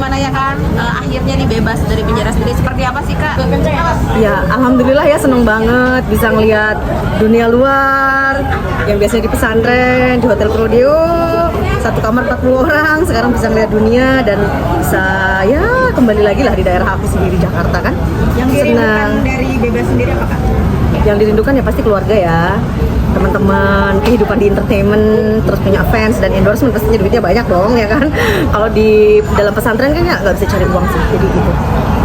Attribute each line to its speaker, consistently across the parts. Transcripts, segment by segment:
Speaker 1: gimana ya kan akhirnya nih bebas dari penjara sendiri, seperti apa sih Kak?
Speaker 2: Ya, alhamdulillah ya, seneng banget bisa ngelihat dunia luar yang biasanya di pesantren, di hotel Prodeo, satu kamar 40 orang, sekarang bisa ngelihat dunia dan bisa ya kembali lagi lah di daerah aku sendiri, Jakarta kan.
Speaker 1: Yang dirindukan dari bebas sendiri apa Kak?
Speaker 2: Yang dirindukan ya pasti keluarga ya, teman-teman, kehidupan di entertainment, terus punya fans dan endorsement, pastinya duitnya banyak dong ya kan. Kalau di dalam pesantren kan ya nggak bisa cari uang sih, jadi gitu.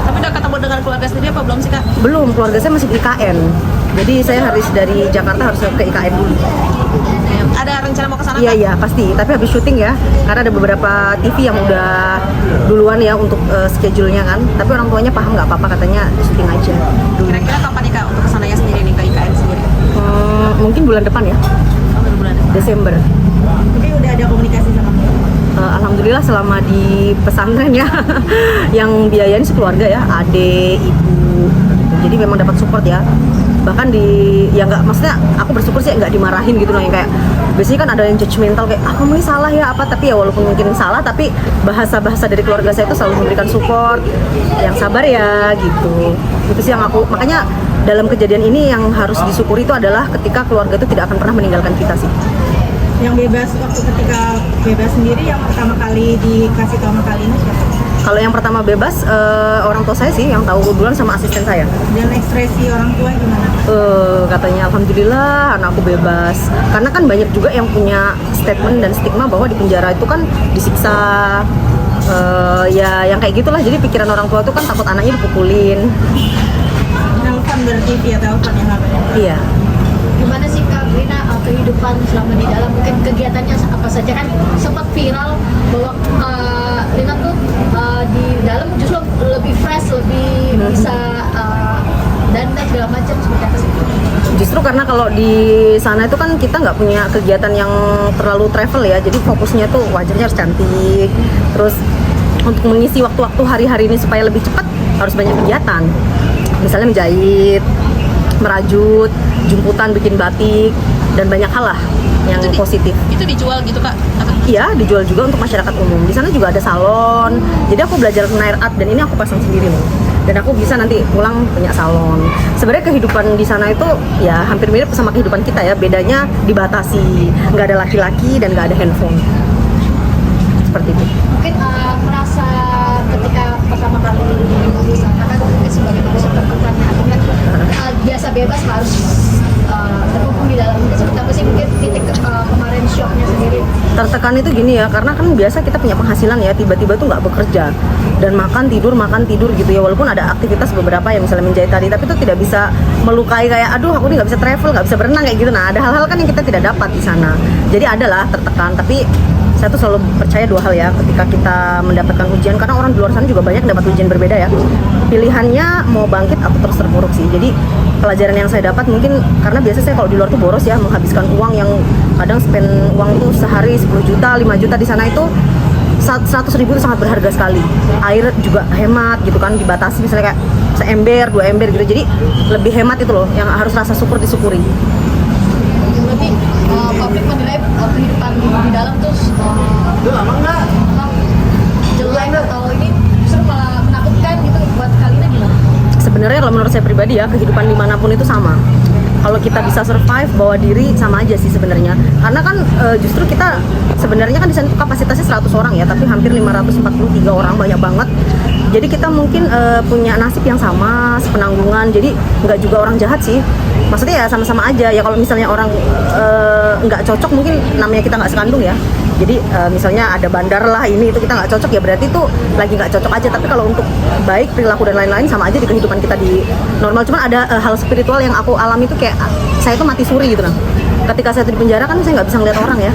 Speaker 1: Tapi udah ketemu dengan keluarga sendiri apa belum sih Kak?
Speaker 2: Belum, keluarga saya masih di IKN, jadi saya harus dari Jakarta harus ke IKN dulu.
Speaker 1: Ada rencana mau ke sana?
Speaker 2: Iya pasti, tapi habis syuting ya, karena ada beberapa TV yang udah duluan ya untuk schedule-nya kan. Tapi orang tuanya paham nggak apa-apa, katanya syuting aja dulu.
Speaker 1: Kira-kira kapan nih Kak untuk kesananya sendiri nih, ke IKN sendiri?
Speaker 2: Mungkin bulan depan ya,
Speaker 1: Bulan depan.
Speaker 2: Desember.
Speaker 1: Tapi udah ada komunikasi sama
Speaker 2: Alhamdulillah selama di pesantren ya, yang biayain sekeluarga ya, adik, ibu, gitu. Jadi memang dapat support ya. Bahkan ya nggak, maksudnya aku bersyukur sih nggak dimarahin gitu loh, yang kayak biasanya kan ada yang judgmental kayak kamu ini salah ya apa, tapi ya walaupun mungkin salah, tapi bahasa-bahasa dari keluarga saya itu selalu memberikan support, yang sabar ya gitu. Itu sih yang aku, makanya dalam kejadian ini yang harus disyukuri itu adalah ketika keluarga itu tidak akan pernah meninggalkan kita sih.
Speaker 1: Yang bebas waktu ketika bebas sendiri yang pertama kali dikasih tahu sama kali ini siapa?
Speaker 2: Kalau yang pertama bebas, orang tua saya sih yang tahu duluan sama asisten saya.
Speaker 1: Dan ekspresi orang tua gimana?
Speaker 2: Katanya alhamdulillah anakku bebas. Karena kan banyak juga yang punya statement dan stigma bahwa di penjara itu kan disiksa. Ya yang kayak gitulah. Jadi pikiran orang tua itu kan takut anaknya dipukulin.
Speaker 1: Telepon berarti via telepon ya kabarnya?
Speaker 2: Iya.
Speaker 3: Gimana sih Kak Brina kehidupan selama di dalam, mungkin kegiatannya apa saja, kan sempat viral bahwa Rina tuh di dalam justru lebih fresh, lebih bisa dan segala macam, seperti apa sih?
Speaker 2: Justru karena kalau di sana itu kan kita nggak punya kegiatan yang terlalu travel ya, jadi fokusnya tuh wajahnya harus cantik. Terus untuk mengisi waktu-waktu hari-hari ini supaya lebih cepat harus banyak kegiatan. Misalnya menjahit, merajut, jemputan, bikin batik, dan banyak hal lah yang positif.
Speaker 1: Itu dijual gitu Kak?
Speaker 2: Iya, dijual juga untuk masyarakat umum. Di sana juga ada salon. Jadi aku belajar nail art dan ini aku pasang sendiri loh. Dan aku bisa nanti pulang punya salon. Sebenarnya kehidupan di sana itu ya hampir mirip sama kehidupan kita ya. Bedanya dibatasi, nggak ada laki-laki dan nggak ada handphone. Seperti itu.
Speaker 3: Mungkin merasa ketika pertama kali di sana kan mungkin sebagai manusia perempuan biasa bebas harus terkungkung di dalam, seperti apa sih mungkin titik kemarin shocknya sendiri?
Speaker 2: Tertekan itu gini ya, karena kan biasa kita punya penghasilan ya, tiba-tiba tuh nggak bekerja dan makan tidur gitu ya, walaupun ada aktivitas beberapa yang misalnya menjahit tadi, tapi itu tidak bisa melukai kayak aduh aku ini nggak bisa travel, nggak bisa berenang kayak gitu. Nah ada hal-hal kan yang kita tidak dapat di sana, jadi adalah tertekan. Tapi saya tuh selalu percaya dua hal ya ketika kita mendapatkan ujian, karena orang di luar sana juga banyak dapat ujian berbeda ya. Pilihannya mau bangkit atau terus terpuruk sih. Jadi pelajaran yang saya dapat mungkin karena biasa saya kalau di luar tuh boros ya, menghabiskan uang yang kadang spend uang tuh sehari 10 juta, 5 juta. Di sana itu 100.000 itu sangat berharga sekali. Air juga hemat gitu kan, dibatasi misalnya kayak seember, 2 ember gitu. Jadi lebih hemat itu loh, yang harus rasa syukur disyukuri.
Speaker 3: Berarti publik menilai kehidupan di dalam tuh jelek atau ini justru malah menakutkan gitu, buat kalian gimana?
Speaker 2: Sebenarnya kalau menurut saya pribadi ya, kehidupan dimanapun itu sama. Kalau kita bisa survive, bawa diri sama aja sih sebenarnya. Karena kan justru kita sebenarnya kan di sana kapasitasnya 100 orang ya, tapi hampir 543 orang, banyak banget. Jadi kita mungkin punya nasib yang sama, sepenanggungan. Jadi nggak juga orang jahat sih. Maksudnya ya sama-sama aja. Ya kalau misalnya orang nggak cocok, mungkin namanya kita nggak sekandung ya. Jadi misalnya ada bandar lah ini itu kita nggak cocok ya, berarti itu lagi nggak cocok aja. Tapi kalau untuk baik, perilaku dan lain-lain sama aja di kehidupan kita di normal. Cuman ada hal spiritual yang aku alami itu kayak saya tuh mati suri gitu nah. Ketika saya di penjara kan saya nggak bisa ngeliat orang ya.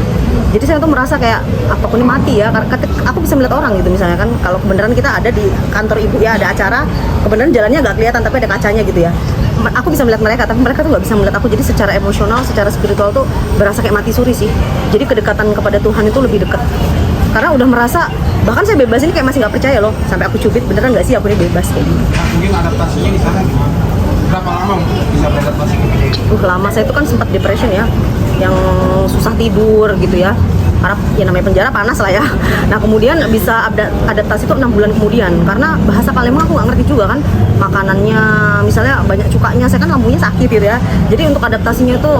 Speaker 2: Jadi saya tuh merasa kayak apapun ini mati ya. Karena aku bisa melihat orang gitu misalnya kan. Kalau kebenaran kita ada di kantor ibu ya, ada acara, kebenaran jalannya nggak kelihatan tapi ada kacanya gitu ya. Aku bisa melihat mereka, tapi mereka tuh nggak bisa melihat aku. Jadi secara emosional, secara spiritual tuh berasa kayak mati suri sih. Jadi kedekatan kepada Tuhan itu lebih dekat. Karena udah merasa, bahkan saya bebas ini kayak masih nggak percaya loh. Sampai aku cubit, beneran nggak sih aku ini bebas kayak gitu.
Speaker 4: Mungkin adaptasinya di sana gimana? Berapa lama bisa beradaptasi ke penjara?
Speaker 2: Lama, saya itu kan sempat depression ya, yang susah tidur gitu ya. karena ya namanya penjara panas lah ya. Nah kemudian bisa adaptasi itu 6 bulan kemudian, karena bahasa Palembang aku nggak ngerti juga kan, makanannya misalnya banyak cukanya, saya kan lambungnya sakit gitu ya, jadi untuk adaptasinya itu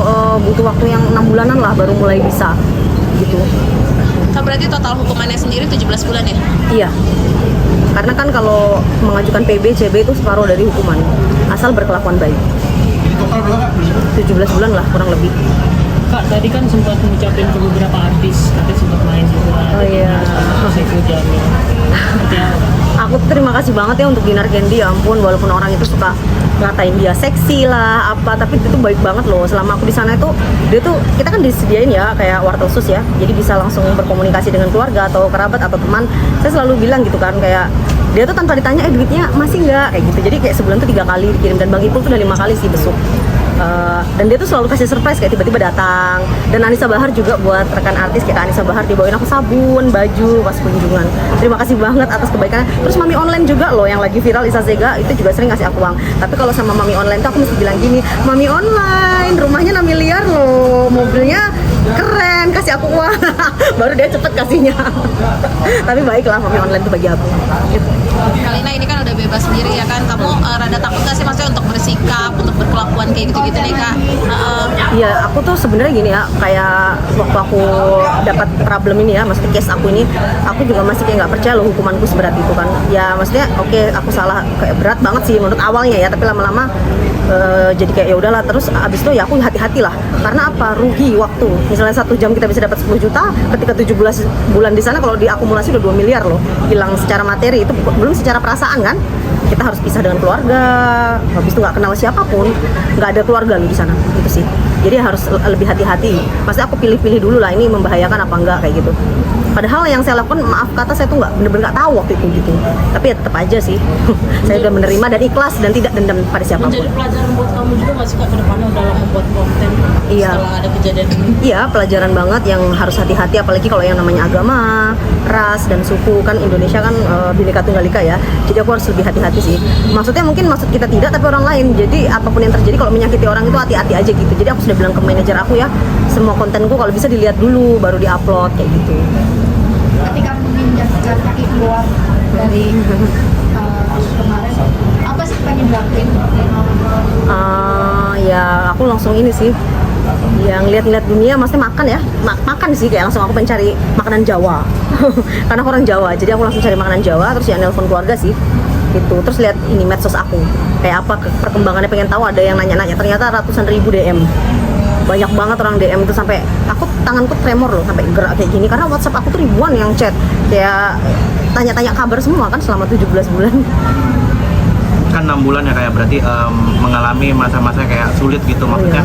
Speaker 2: butuh waktu yang 6 bulanan lah baru mulai bisa gitu.
Speaker 5: Nah, berarti total hukumannya sendiri 17 bulan ya?
Speaker 2: Iya, karena kan kalau mengajukan PB, CB itu separuh dari hukuman asal berkelakuan baik.
Speaker 4: Jadi total berapa kak?
Speaker 2: 17 bulan lah kurang lebih.
Speaker 6: Kak, tadi kan sempat ngucapin ke beberapa artis, katanya sempat main juga.
Speaker 2: Oh iya.
Speaker 6: Saiful Jamil. Seperti apa?
Speaker 2: Aku tuh terima kasih banget ya untuk Dinar Candy, ya ampun, walaupun orang itu suka ngatain dia seksi lah apa, tapi itu tuh baik banget loh. Selama aku di sana itu dia tuh, kita kan disediain ya kayak wortel sus ya, jadi bisa langsung berkomunikasi dengan keluarga atau kerabat atau teman. Saya selalu bilang gitu kan, kayak dia tuh tanpa ditanya duitnya masih nggak kayak gitu, jadi kayak sebulan tuh 3 kali dikirim, dan Bang Ipul tuh udah 5 kali sih besuk. Dan dia tuh selalu kasih surprise kayak tiba-tiba datang. Dan Anissa Bahar juga buat rekan artis kayak Anissa Bahar dibawain aku sabun, baju pas kunjungan. Terima kasih banget atas kebaikannya. Terus Mami Online juga loh yang lagi viral, Isa Zega itu juga sering ngasih aku uang. Tapi kalau sama Mami Online tuh aku mesti bilang gini, Mami Online rumahnya 6 miliar loh, mobilnya keren, kasih aku uang. Baru dia cepet kasihnya. Tapi baiklah Mami Online tuh bagi aku gitu.
Speaker 5: Kalina ini kan udah bebas sendiri ya kan, kamu rada takut gak sih maksudnya untuk bersikap, untuk berkelakuan kayak gitu-gitu nih kak?
Speaker 2: Iya, aku tuh sebenarnya gini ya, kayak waktu aku dapat problem ini ya, maksudnya case aku ini, aku juga masih kayak nggak percaya loh hukumanku seberat itu kan. Ya maksudnya oke, aku salah kayak berat banget sih menurut awalnya ya, tapi lama-lama jadi kayak ya udahlah. Terus abis itu ya aku hati-hati lah, karena apa, rugi waktu. Misalnya 1 jam kita bisa dapat 10 juta, ketika 17 bulan di sana kalau diakumulasi udah 2 miliar loh, hilang secara materi, itu belum secara perasaan kan. Kita harus pisah dengan keluarga, habis itu nggak kenal siapapun, nggak ada keluarga lu di sana, gitu sih. Jadi harus lebih hati-hati. Pasti aku pilih-pilih dulu lah, ini membahayakan apa enggak kayak gitu. Padahal yang saya lakukan, maaf kata, saya tuh bener-bener nggak tahu waktu itu gitu. Tapi ya tetap aja sih, saya udah menerima dan ikhlas dan tidak dendam pada siapapun.
Speaker 6: Menjadi pelajaran buat kamu juga nggak sih kak ke depannya dalam membuat konten
Speaker 2: Iya.
Speaker 6: setelah ada kejadian ini?
Speaker 2: Iya, pelajaran banget yang harus hati-hati, apalagi kalau yang namanya agama, ras, dan suku. Kan Indonesia kan Bhinneka Tunggal Ika ya, jadi aku harus lebih hati-hati sih. Maksudnya mungkin maksud kita tidak, tapi orang lain. Jadi apapun yang terjadi kalau menyakiti orang itu hati-hati aja gitu. Jadi aku sudah bilang ke manajer aku ya, semua kontenku kalau bisa dilihat dulu baru diupload kayak gitu.
Speaker 3: Ketika menginjakkan kaki keluar dari kemarin, apa sih pengen lakuin?
Speaker 2: Ya aku langsung ini sih, yang lihat-lihat dunia, maksudnya makan ya, makan sih, kayak langsung aku mencari makanan Jawa. Karena aku orang Jawa, jadi aku langsung cari makanan Jawa, terus ya nelpon keluarga sih gitu. Terus lihat ini medsos aku kayak apa perkembangannya, pengen tahu. Ada yang nanya-nanya, ternyata ratusan ribu DM, banyak banget orang DM itu, sampai aku tanganku tremor loh, sampai gerak kayak gini, karena WhatsApp aku tuh ribuan yang chat kayak tanya-tanya kabar semua kan selama 17 bulan.
Speaker 7: Kan 6 bulan ya, kayak berarti mengalami masa-masa kayak sulit gitu, maksudnya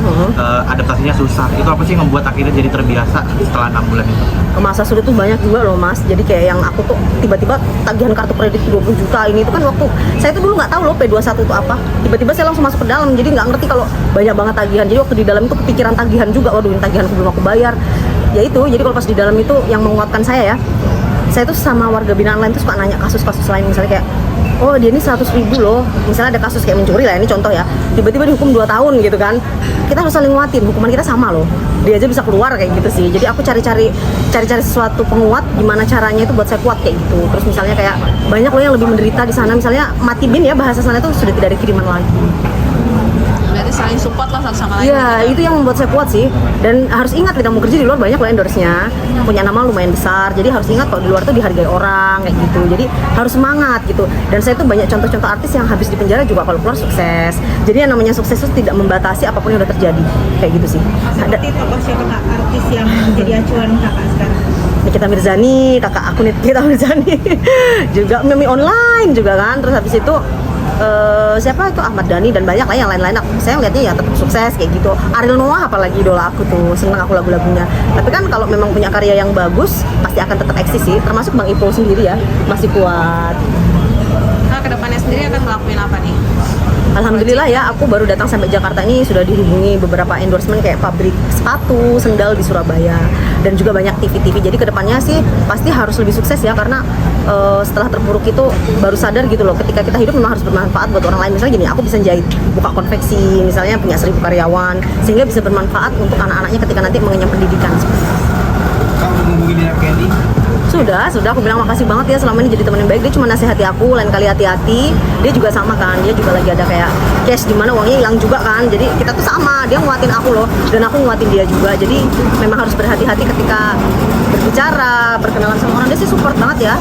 Speaker 7: adaptasinya susah. Itu apa sih ngebuat akhirnya jadi terbiasa setelah 6 bulan itu?
Speaker 2: Masa sulit tuh banyak juga loh mas, jadi kayak yang aku tuh tiba-tiba tagihan kartu kredit 20 juta ini, itu kan waktu saya tuh dulu nggak tahu loh P21 itu apa, tiba-tiba saya langsung masuk ke dalam, jadi nggak ngerti kalau banyak banget tagihan. Jadi waktu di dalam itu kepikiran tagihan juga, waduh ini tagihan belum aku bayar ya itu. Jadi kalau pas di dalam itu yang menguatkan saya ya, saya tuh sama warga binaan lain tuh suka nanya kasus-kasus lain, misalnya kayak oh dia ini 100 ribu loh, misalnya ada kasus kayak mencuri lah, ini contoh ya, tiba-tiba dihukum 2 tahun gitu kan, kita harus saling nguatin, hukuman kita sama loh, dia aja bisa keluar kayak gitu sih. Jadi aku cari-cari sesuatu penguat, gimana caranya itu buat saya kuat kayak gitu. Terus misalnya kayak banyak loh yang lebih menderita di sana, misalnya mati bin ya, bahasa sana itu sudah tidak ada kiriman lagi.
Speaker 5: Berarti saling support lah satu sama lain.
Speaker 2: Iya, itu yang membuat saya kuat sih. Dan harus ingat, kita mau kerja di luar banyak loh endorse-nya, punya nama lumayan besar. Jadi harus ingat kalau di luar tuh dihargai orang kayak gitu. Jadi harus semangat gitu. Dan saya tuh banyak contoh-contoh artis yang habis di penjara juga kalau keluar sukses. Jadi yang namanya sukses itu tidak membatasi apapun yang udah terjadi. Kayak gitu sih.
Speaker 1: Seperti tokoh siapa kak artis yang menjadi acuan kakak sekarang?
Speaker 2: Nikita Mirzani, kakak aku Nikita Mirzani. Juga Mami Online juga kan. Terus habis itu siapa itu Ahmad Dhani dan banyak lah yang lain-lain. Saya ngeliatnya ya tetap sukses kayak gitu. Ariel Noah apalagi idola aku tuh, seneng aku lagu-lagunya. Tapi kan kalau memang punya karya yang bagus pasti akan tetap eksis sih. Termasuk Bang Ipul sendiri ya, masih kuat.
Speaker 5: Nah, kedepannya sendiri akan ngelakuin apa nih?
Speaker 2: Alhamdulillah ya, aku baru datang sampai Jakarta ini sudah dihubungi beberapa endorsement kayak pabrik sepatu, sendal di Surabaya, dan juga banyak TV-TV. Jadi kedepannya sih pasti harus lebih sukses ya, karena setelah terpuruk itu baru sadar gitu loh, ketika kita hidup memang harus bermanfaat buat orang lain. Misalnya gini, aku bisa jahit, buka konveksi, misalnya punya 1000 karyawan, sehingga bisa bermanfaat untuk anak-anaknya ketika nanti mengenyam pendidikan.
Speaker 4: Kalau menghubungi Dinar Candy?
Speaker 2: Sudah, aku bilang makasih banget ya selama ini jadi teman yang baik. Dia cuma nasihati aku, lain kali hati-hati. Dia juga sama kan, dia juga lagi ada kayak cash di mana uangnya hilang juga kan. Jadi kita tuh sama, dia nguatin aku loh, dan aku nguatin dia juga. Jadi memang harus berhati-hati ketika berbicara, berkenalan sama orang. Dia sih support banget ya.